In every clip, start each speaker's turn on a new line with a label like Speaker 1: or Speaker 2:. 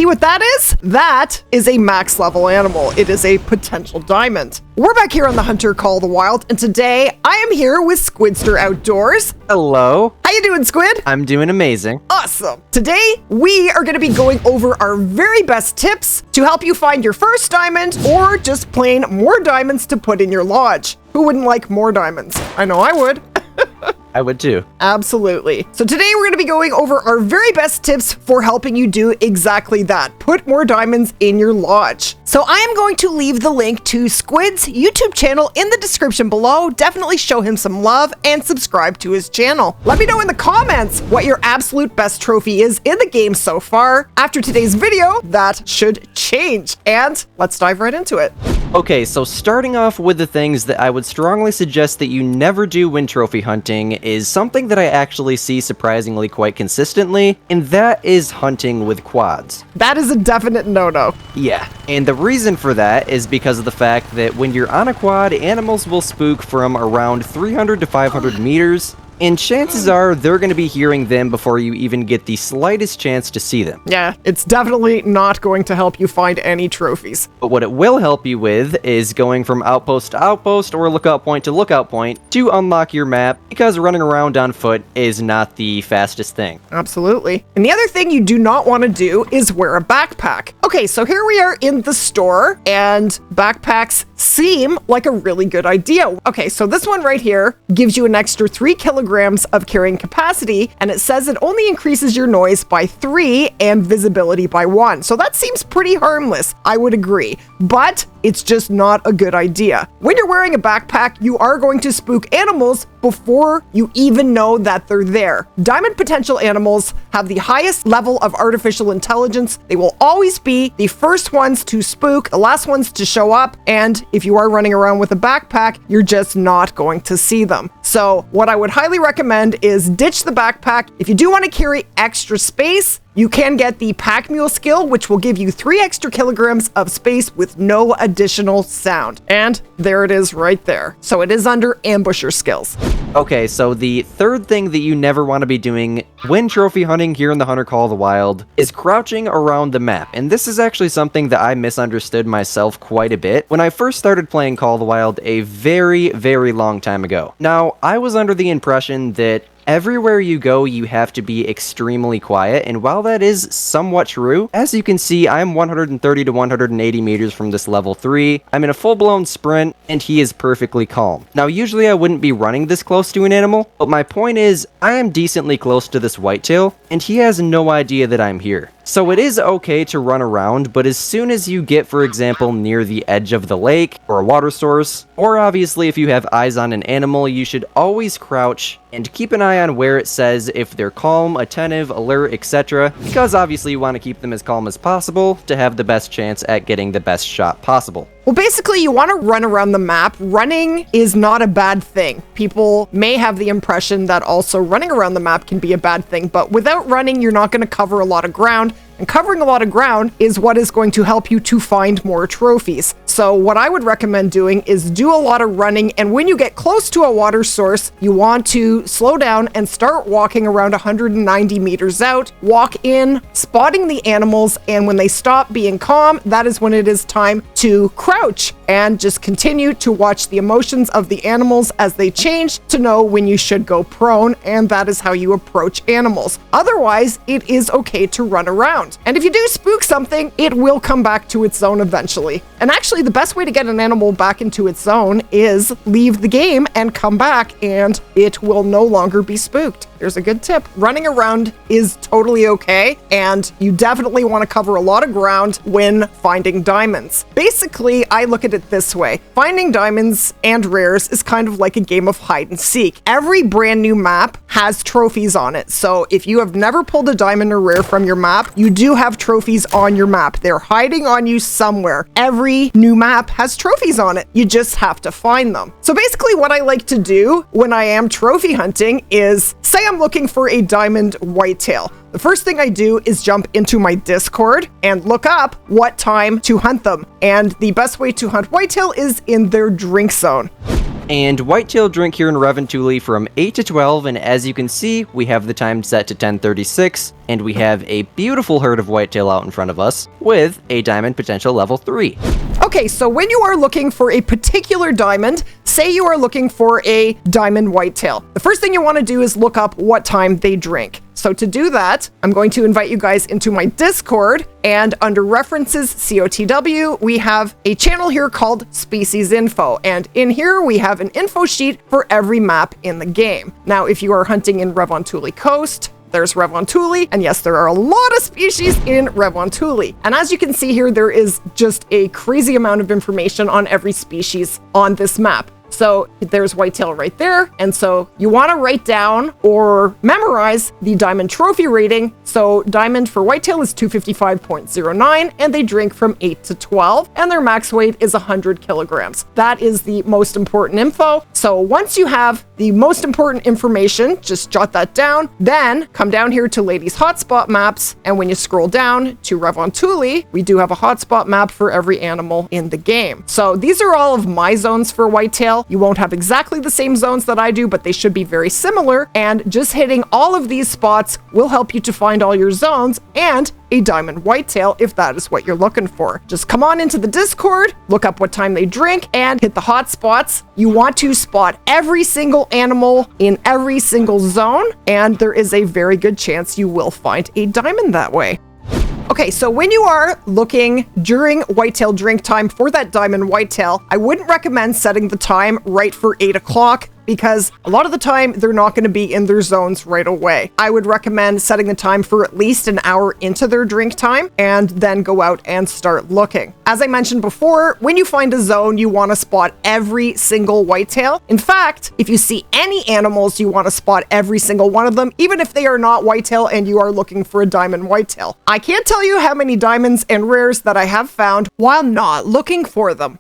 Speaker 1: see what that is? That is a max level animal. It is a potential diamond. We're back here on the Hunter Call of the Wild, and today I am here with Squidster Outdoors.
Speaker 2: Hello.
Speaker 1: How you doing, Squid?
Speaker 2: I'm doing amazing.
Speaker 1: Awesome. Today, we are going to be going over our very best tips to help you find your first diamond or just plain more diamonds to put in your lodge. Who wouldn't like more diamonds? I know I would.
Speaker 2: I would too.
Speaker 1: Absolutely. So today we're going to be going over our very best tips for helping you do exactly that. Put more diamonds in your lodge. So I am going to leave the link to Squid's YouTube channel in the description below. Definitely show him some love and subscribe to his channel. Let me know in the comments what your absolute best trophy is in the game so far. After today's video, that should change. And let's dive right into it.
Speaker 2: Okay, so starting off with the things that I would strongly suggest that you never do when trophy hunting is something that I actually see surprisingly quite consistently, and that is hunting with quads.
Speaker 1: That is a definite no-no.
Speaker 2: Yeah, and the reason for that is because of the fact that when you're on a quad, animals will spook from around 300 to 500 meters, and chances are they're going to be hearing them before you even get the slightest chance to see them.
Speaker 1: Yeah, it's definitely not going to help you find any trophies.
Speaker 2: But what it will help you with is going from outpost to outpost or lookout point to lookout point to unlock your map, because running around on foot is not the fastest thing.
Speaker 1: Absolutely. And the other thing you do not want to do is wear a backpack. Okay, so here we are in the store, and backpacks seem like a really good idea. Okay, so this one right here gives you an extra 3 kilograms of carrying capacity, and it says it only increases your noise by 3 and visibility by 1. So that seems pretty harmless, I would agree, but it's just not a good idea. When you're wearing a backpack, you are going to spook animals before you even know that they're there. Diamond potential animals have the highest level of artificial intelligence. They will always be the first ones to spook, the last ones to show up, and if you are running around with a backpack, you're just not going to see them. So what I would highly recommend is ditch the backpack. If you do want to carry extra space, you can get the Pack Mule skill, which will give you 3 extra kilograms of space with no additional sound. And there it is right there. So it is under ambusher skills.
Speaker 2: Okay, so the third thing that you never want to be doing when trophy hunting here in the Hunter Call of the Wild is crouching around the map. And this is actually something that I misunderstood myself quite a bit when I first started playing Call of the Wild a very, very long time ago. Now, I was under the impression that everywhere you go, you have to be extremely quiet, and while that is somewhat true, as you can see, I'm 130 to 180 meters from this level 3. I'm in a full-blown sprint, and he is perfectly calm. Now, usually I wouldn't be running this close to an animal, but my point is, I am decently close to this whitetail, and he has no idea that I'm here. So it is okay to run around, but as soon as you get, for example, near the edge of the lake, or a water source, or obviously if you have eyes on an animal, you should always crouch and keep an eye on where it says if they're calm, attentive, alert, etc. Because obviously you want to keep them as calm as possible to have the best chance at getting the best shot possible.
Speaker 1: Well, basically, you want to run around the map. Running is not a bad thing. People may have the impression that also running around the map can be a bad thing, but without running, you're not going to cover a lot of ground. And covering a lot of ground is what is going to help you to find more trophies. So what I would recommend doing is do a lot of running, and when you get close to a water source, you want to slow down and start walking around 190 meters out. Walk in, spotting the animals, and when they stop being calm, that is when it is time to crouch and just continue to watch the emotions of the animals as they change to know when you should go prone, and that is how you approach animals. Otherwise, it is okay to run around. And if you do spook something, it will come back to its zone eventually. And actually, the best way to get an animal back into its zone is leave the game and come back, and it will no longer be spooked. There's a good tip. Running around is totally okay, and you definitely want to cover a lot of ground when finding diamonds. Basically, I look at it this way. Finding diamonds and rares is kind of like a game of hide and seek. Every brand new map has trophies on it. So if you have never pulled a diamond or rare from your map, you do have trophies on your map. They're hiding on you somewhere. Every new map has trophies on it. You just have to find them. So basically what I like to do when I am trophy hunting is, say I'm looking for a diamond whitetail. The first thing I do is jump into my Discord and look up what time to hunt them. And the best way to hunt whitetail is in their drink zone.
Speaker 2: And whitetail drink here in Revontuli from 8 to 12, and as you can see, we have the time set to 10:36, and we have a beautiful herd of whitetail out in front of us with a diamond potential level 3.
Speaker 1: Okay, so when you are looking for a particular diamond, say you are looking for a diamond whitetail, the first thing you want to do is look up what time they drink. So to do that, I'm going to invite you guys into my Discord, and under references COTW, we have a channel here called Species Info, and in here we have an info sheet for every map in the game. Now, if you are hunting in Revontuli Coast, there's Revontuli, and yes, there are a lot of species in Revontuli. And as you can see here, there is just a crazy amount of information on every species on this map. So there's whitetail right there. And so you want to write down or memorize the diamond trophy rating. So diamond for whitetail is 255.09, and they drink from 8 to 12, and their max weight is 100 kilograms. That is the most important info. So once you have the most important information, just jot that down, then come down here to Ladies Hotspot maps. And when you scroll down to Revontuli, we do have a hotspot map for every animal in the game. So these are all of my zones for whitetail. You won't have exactly the same zones that I do, but they should be very similar. And just hitting all of these spots will help you to find all your zones and a diamond whitetail if that is what you're looking for. Just come on into the Discord, look up what time they drink, and hit the hot spots. You want to spot every single animal in every single zone, and there is a very good chance you will find a diamond that way. Okay, so when you are looking during whitetail drink time for that diamond whitetail, I wouldn't recommend setting the time right for 8 o'clock, because a lot of the time they're not going to be in their zones right away. I would recommend setting the time for at least an hour into their drink time and then go out and start looking. As I mentioned before, when you find a zone, you want to spot every single whitetail. In fact, if you see any animals, you want to spot every single one of them, even if they are not whitetail and you are looking for a diamond whitetail. I can't tell you how many diamonds and rares that I have found while not looking for them.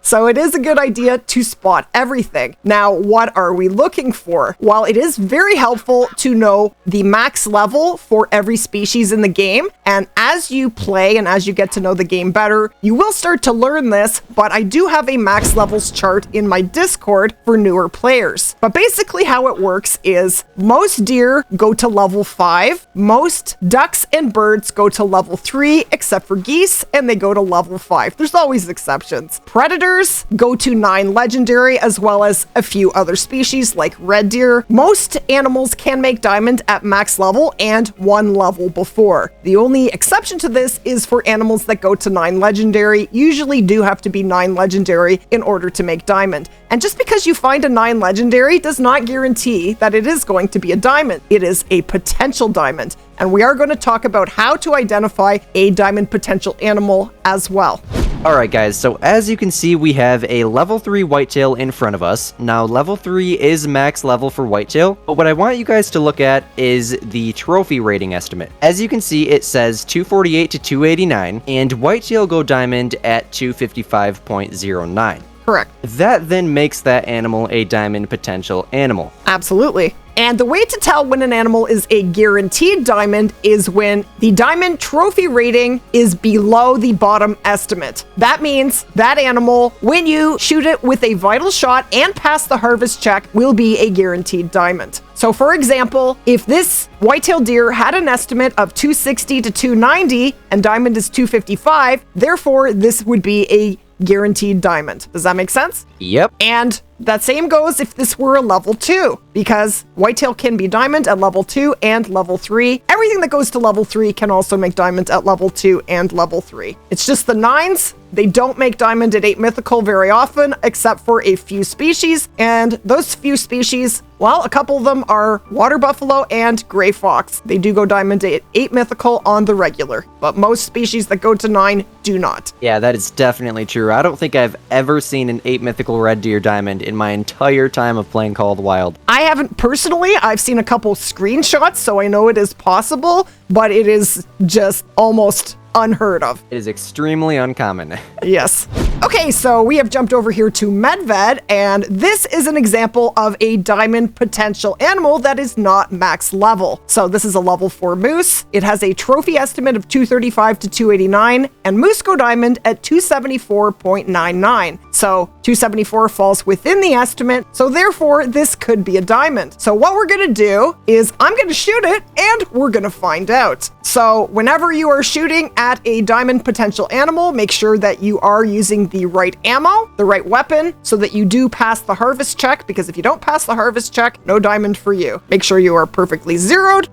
Speaker 1: So it is a good idea to spot everything. Now, what are we looking for? Well, it is very helpful to know the max level for every species in the game. And as you play and as you get to know the game better, you will start to learn this, but I do have a max levels chart in my Discord for newer players. But basically how it works is most deer go to level 5, most ducks and birds go to level 3, except for geese, and they go to level 5. There's always exceptions. Predators go to 9 legendary, as well as a few other species like red deer. Most animals can make diamond at max level and 1 level before. The only exception to this is for animals that go to 9 legendary, usually do have to be 9 legendary in order to make diamond. And just because you find a 9 legendary does not guarantee that it is going to be a diamond. It is a potential diamond. And we are going to talk about how to identify a diamond potential animal as well.
Speaker 2: Alright guys, so as you can see, we have a level 3 whitetail in front of us. Now, level 3 is max level for whitetail, but what I want you guys to look at is the trophy rating estimate. As you can see, it says 248 to 289, and whitetail go diamond at 255.09.
Speaker 1: Correct.
Speaker 2: That then makes that animal a diamond potential animal.
Speaker 1: Absolutely. And the way to tell when an animal is a guaranteed diamond is when the diamond trophy rating is below the bottom estimate. That means that animal, when you shoot it with a vital shot and pass the harvest check, will be a guaranteed diamond. So for example, if this whitetail deer had an estimate of 260 to 290 and diamond is 255, therefore this would be a guaranteed diamond. Does that make sense?
Speaker 2: Yep.
Speaker 1: And that same goes if this were a level 2, because whitetail can be diamond at level 2 and level 3. Everything that goes to level 3 can also make diamond at level 2 and level 3. It's just the 9s, they don't make diamond at 8 mythical very often, except for a few species. And those few species, well, a couple of them are water buffalo and gray fox. They do go diamond at 8 mythical on the regular, but most species that go to 9 do not.
Speaker 2: Yeah, that is definitely true. I don't think I've ever seen an 8 mythical red deer diamond in my entire time of playing Call of the Wild.
Speaker 1: I haven't personally. I've seen a couple screenshots, so I know it is possible, but it is just almost unheard of.
Speaker 2: It is extremely uncommon.
Speaker 1: Yes. Okay, so we have jumped over here to Medved, and this is an example of a diamond potential animal that is not max level. So this is a level 4 moose. It has a trophy estimate of 235 to 289, and moose go diamond at 274.99. So 274 falls within the estimate. So therefore, this could be a diamond. So what we're going to do is I'm going to shoot it and we're going to find out. So whenever you are shooting at a diamond potential animal, make sure that you are using the right ammo, the right weapon, so that you do pass the harvest check, because if you don't pass the harvest check, no diamond for you. Make sure you are perfectly zeroed.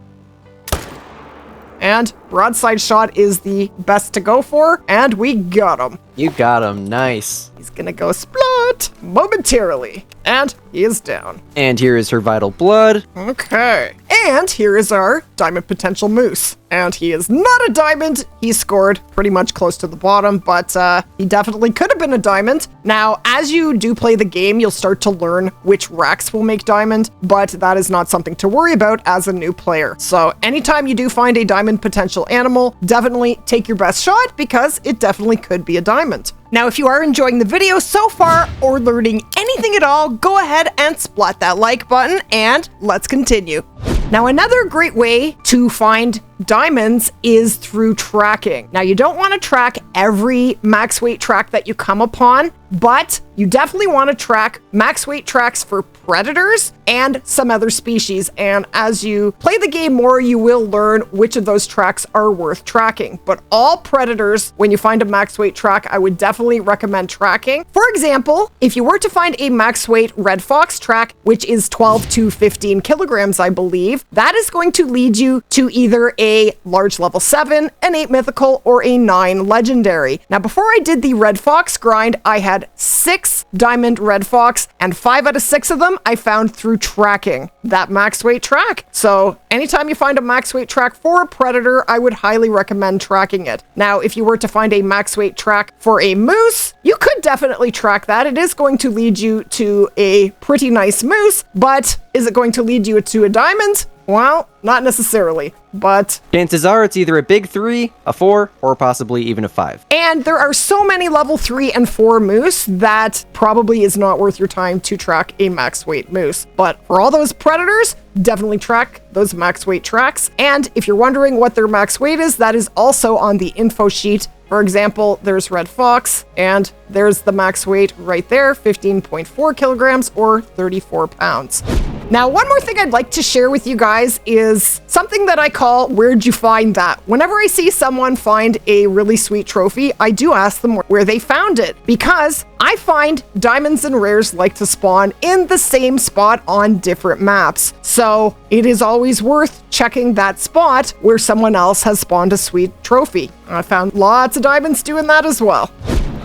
Speaker 1: And broadside shot is the best to go for, and we got him.
Speaker 2: You got him. Nice.
Speaker 1: He's gonna go splat momentarily, and he is down.
Speaker 2: And here is her vital blood.
Speaker 1: Okay. And here is our diamond potential moose. And he is not a diamond. He scored pretty much close to the bottom, but he definitely could have been a diamond. Now, as you do play the game, you'll start to learn which racks will make diamond, but that is not something to worry about as a new player. So anytime you do find a diamond potential animal, definitely take your best shot, because it definitely could be a diamond. Now, if you are enjoying the video so far or learning anything at all, go ahead and splat that like button and let's continue. Now, another great way to find diamonds is through tracking. Now, you don't want to track every max weight track that you come upon, but you definitely want to track max weight tracks for predators and some other species. And as you play the game more, you will learn which of those tracks are worth tracking. But all predators, when you find a max weight track, I would definitely recommend tracking. For example, if you were to find a max weight red fox track, which is 12 to 15 kilograms, I believe, that is going to lead you to either a large level 7, an 8 mythical, or a 9 legendary. Now, before I did the red fox grind, I had 6 diamond red fox, and 5 out of 6 of them I found through tracking that max weight track. So anytime you find a max weight track for a predator, I would highly recommend tracking it. Now, if you were to find a max weight track for a moose, you could definitely track that. It is going to lead you to a pretty nice moose, but is it going to lead you to a diamond? Well, not necessarily, but
Speaker 2: chances are it's either a big 3, a 4, or possibly even a 5.
Speaker 1: And there are so many level 3 and 4 moose that probably is not worth your time to track a max weight moose. But for all those predators, definitely track those max weight tracks. And if you're wondering what their max weight is, that is also on the info sheet. For example, there's red fox, and there's the max weight right there, 15.4 kilograms or 34 pounds. Now, one more thing I'd like to share with you guys is something that I call, where'd you find that? Whenever I see someone find a really sweet trophy, I do ask them where they found it, because I find diamonds and rares like to spawn in the same spot on different maps. So it is always worth checking that spot where someone else has spawned a sweet trophy. I found lots of diamonds doing that as well.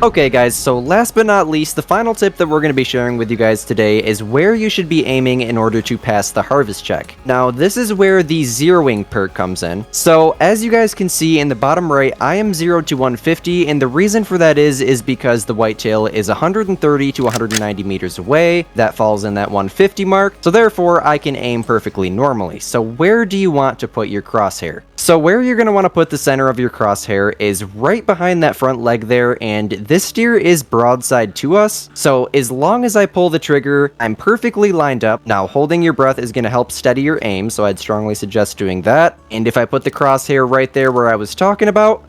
Speaker 2: Okay guys, so last but not least, the final tip that we're going to be sharing with you guys today is where you should be aiming in order to pass the harvest check. Now, this is where the zeroing perk comes in. So, as you guys can see in the bottom right, I am 0 to 150, and the reason for that is because the whitetail is 130 to 190 meters away. That falls in that 150 mark, so therefore I can aim perfectly normally. So where do you want to put your crosshair? So where you're going to want to put the center of your crosshair is right behind that front leg there, and this steer is broadside to us, so as long as I pull the trigger, I'm perfectly lined up. Now, holding your breath is going to help steady your aim, so I'd strongly suggest doing that. And if I put the crosshair right there where I was talking about,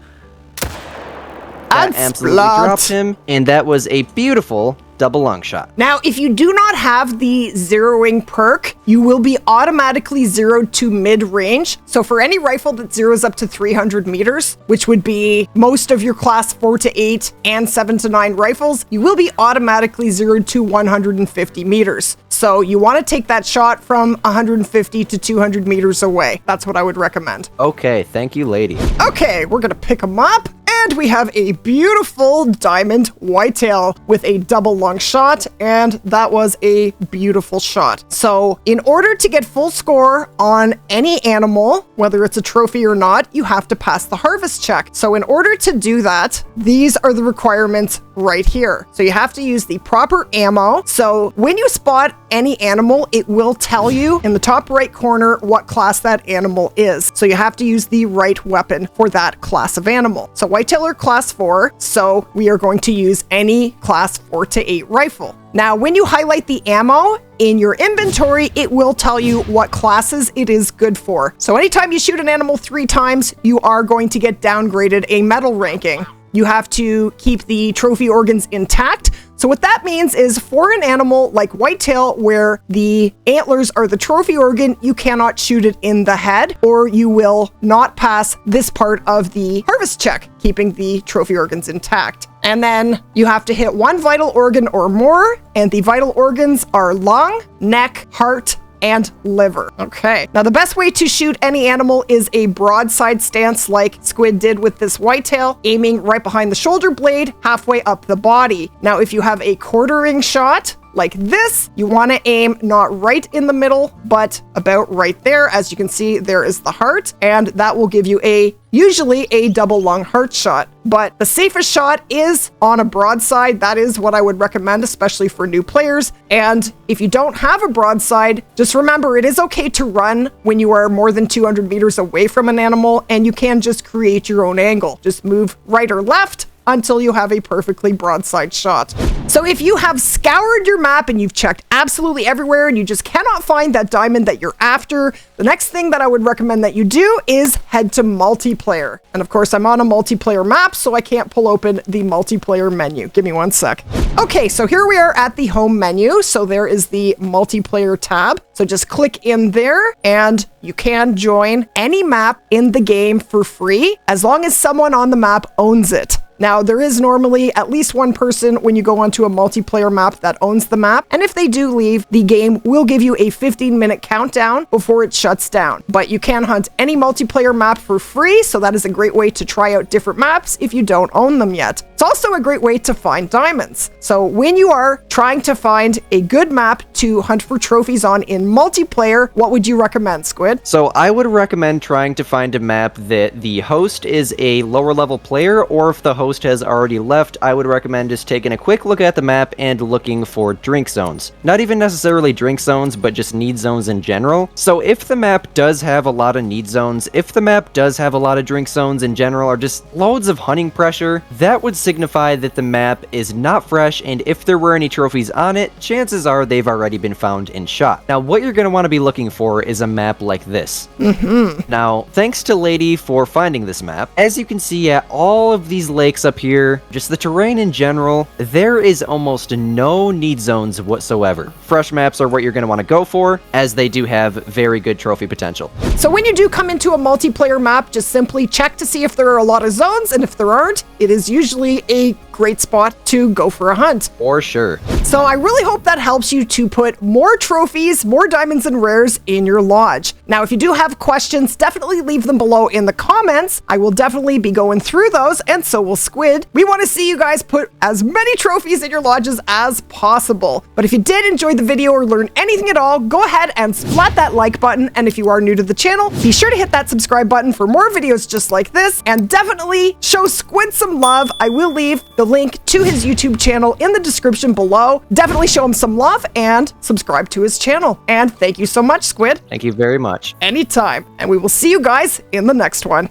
Speaker 2: that absolutely dropped him, and that was a beautiful double lung shot.
Speaker 1: Now, if you do not have the zeroing perk, you will be automatically zeroed to mid-range. So for any rifle that zeroes up to 300 meters, which would be most of your class 4 to 8 and 7 to 9 rifles, you will be automatically zeroed to 150 meters. So you want to take that shot from 150 to 200 meters away. That's what I would recommend.
Speaker 2: Okay, thank you, lady.
Speaker 1: Okay, we're gonna pick them up. And we have a beautiful diamond whitetail with a double lung shot, and that was a beautiful shot. So in order to get full score on any animal, whether it's a trophy or not, you have to pass the harvest check. So in order to do that, these are the requirements right here. So you have to use the proper ammo. So when you spot any animal, it will tell you in the top right corner what class that animal is. So you have to use the right weapon for that class of animal. So whitetailer class 4, so we are going to use any class 4 to 8 rifle. Now, when you highlight the ammo in your inventory, it will tell you what classes it is good for. So anytime you shoot an animal 3 times, you are going to get downgraded a medal ranking. you have to keep the trophy organs intact. So what that means is for an animal like whitetail, where the antlers are the trophy organ, you cannot shoot it in the head, or you will not pass this part of the harvest check, keeping the trophy organs intact. And then you have to hit one vital organ or more, and the vital organs are lung, neck, heart, and liver. Okay, now the best way to shoot any animal is a broadside stance like Squid did with this whitetail, aiming right behind the shoulder blade, halfway up the body. Now, if you have a quartering shot like this, you want to aim not right in the middle, but about right there. As you can see, there is the heart, and that will give you usually a double lung heart shot. But the safest shot is on a broadside. That is what I would recommend, especially for new players. And if you don't have a broadside, just remember it is okay to run when you are more than 200 meters away from an animal, and you can just create your own angle. Just move right or left until you have a perfectly broadside shot. So if you have scoured your map and you've checked absolutely everywhere and you just cannot find that diamond that you're after, the next thing that I would recommend that you do is head to multiplayer. And of course, I'm on a multiplayer map, so I can't pull open the multiplayer menu. Give me one sec. Okay, so here we are at the home menu. So there is the multiplayer tab. So just click in there and you can join any map in the game for free, as long as someone on the map owns it. Now, there is normally at least one person when you go onto a multiplayer map that owns the map, and if they do leave, the game will give you a 15-minute countdown before it shuts down. But you can hunt any multiplayer map for free, so that is a great way to try out different maps if you don't own them yet. It's also a great way to find diamonds. So when you are trying to find a good map to hunt for trophies on in multiplayer, what would you recommend, Squid?
Speaker 2: So I would recommend trying to find a map that the host is a lower level player, or if the host has already left, I would recommend just taking a quick look at the map and looking for drink zones. Not even necessarily drink zones, but just need zones in general. So if the map does have a lot of need zones, if the map does have a lot of drink zones in general, or just loads of hunting pressure, that would signify that the map is not fresh, and if there were any trophies on it, chances are they've already been found and shot. Now, what you're going to want to be looking for is a map like this. Now, thanks to Lady for finding this map. As you can see at all of these lakes up here, just the terrain in general, there is almost no need zones whatsoever. Fresh maps are what you're going to want to go for, as they do have very good trophy potential.
Speaker 1: So when you do come into a multiplayer map, just simply check to see if there are a lot of zones, and if there aren't, it is usually a great spot to go for a hunt.
Speaker 2: For sure.
Speaker 1: So I really hope that helps you to put more trophies, more diamonds and rares in your lodge. Now, if you do have questions, definitely leave them below in the comments. I will definitely be going through those, and so will Squid. We want to see you guys put as many trophies in your lodges as possible. But if you did enjoy the video or learn anything at all, go ahead and splat that like button. And if you are new to the channel, be sure to hit that subscribe button for more videos just like this, and definitely show Squid some love. I will leave the link to his YouTube channel in the description below. Definitely show him some love and subscribe to his channel. And thank you so much, Squid.
Speaker 2: Thank you very much.
Speaker 1: Anytime. And we will see you guys in the next one.